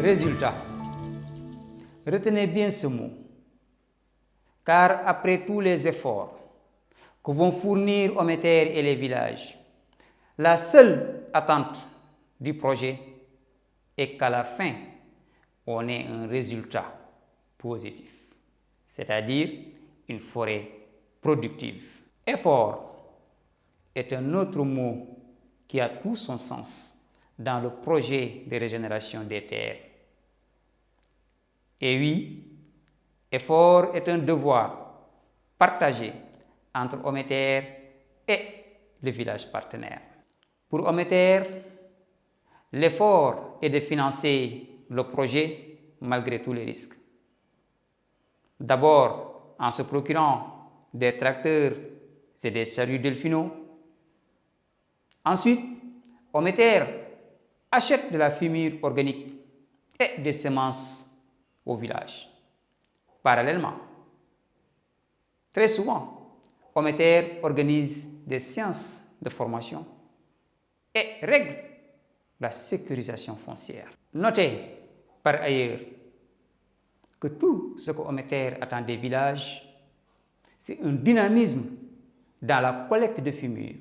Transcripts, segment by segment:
Résultat. Retenez bien ce mot, car après tous les efforts que vont fournir Ometer et les villages, la seule attente du projet est qu'à la fin, on ait un résultat positif, c'est-à-dire une forêt productive. Effort est un autre mot qui a tout son sens dans le projet de régénération des terres. Et oui, effort est un devoir partagé entre Ometer et le village partenaire. Pour Ometer, l'effort est de financer le projet malgré tous les risques. D'abord, en se procurant des tracteurs et des charrues delphinaux. Ensuite, Ometer achète de la fumure organique et des semences au village. Parallèlement, très souvent, Ometer organise des séances de formation et règle la sécurisation foncière. Notez par ailleurs que tout ce que Ometer attend des villages, c'est un dynamisme dans la collecte de fumure,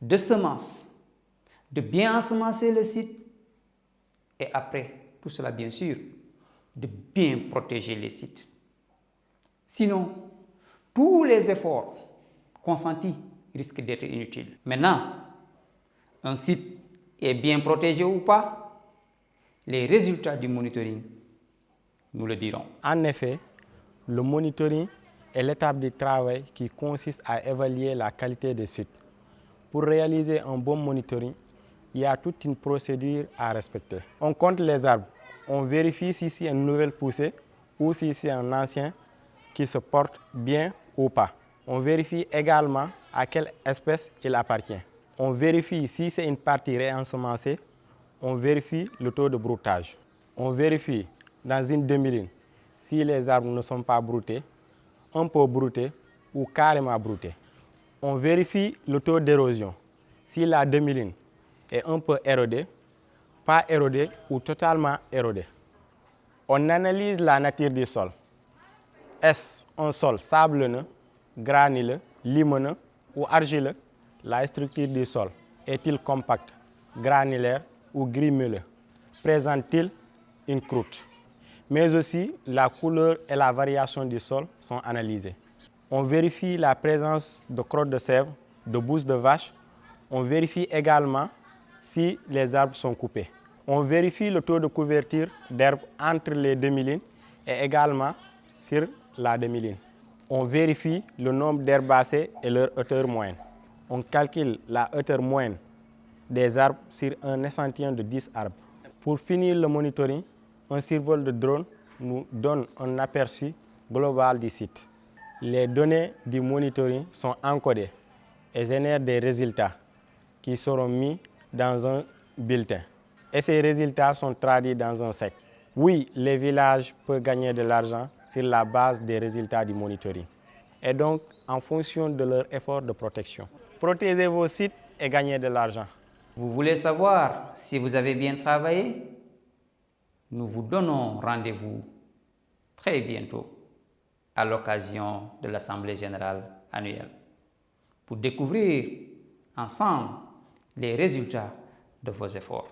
de semences, de bien ensemencer le site et après tout cela, bien sûr, de bien protéger les sites. Sinon, tous les efforts consentis risquent d'être inutiles. Maintenant, un site est bien protégé ou pas, les résultats du monitoring nous le diront. En effet, le monitoring est l'étape du travail qui consiste à évaluer la qualité des sites. Pour réaliser un bon monitoring, il y a toute une procédure à respecter. On compte les arbres, on vérifie si c'est une nouvelle poussée ou si c'est un ancien qui se porte bien ou pas. On vérifie également à quelle espèce il appartient. On vérifie si c'est une partie réensemencée. On vérifie le taux de broutage. On vérifie dans une demi-ligne si les arbres ne sont pas broutés, un peu broutés ou carrément broutés. On vérifie le taux d'érosion. Si la demi-ligne est un peu érodée, pas érodée ou totalement érodée. On analyse la nature du sol. Est-ce un sol sablonneux, granuleux, limoneux ou argileux? La structure du sol est-il compact, granulaire ou gris-moelleux? Présente-t-il une croûte? Mais aussi, la couleur et la variation du sol sont analysées. On vérifie la présence de crottes de sève, de bouse de vache. On vérifie également si les arbres sont coupés. On vérifie le taux de couverture d'herbe entre les demi-lignes et également sur la demi-ligne. On vérifie le nombre d'herbacées et leur hauteur moyenne. On calcule la hauteur moyenne des arbres sur un échantillon de 10 arbres. Pour finir le monitoring, un survol de drone nous donne un aperçu global du site. Les données du monitoring sont encodées et génèrent des résultats qui seront mis dans un bulletin. Et ces résultats sont traduits dans un chèque. Oui, les villages peuvent gagner de l'argent sur la base des résultats du monitoring et donc en fonction de leur effort de protection. Protégez vos sites et gagnez de l'argent. Vous voulez savoir si vous avez bien travaillé? Nous vous donnons rendez-vous très bientôt à l'occasion de l'Assemblée générale annuelle pour découvrir ensemble les résultats de vos efforts.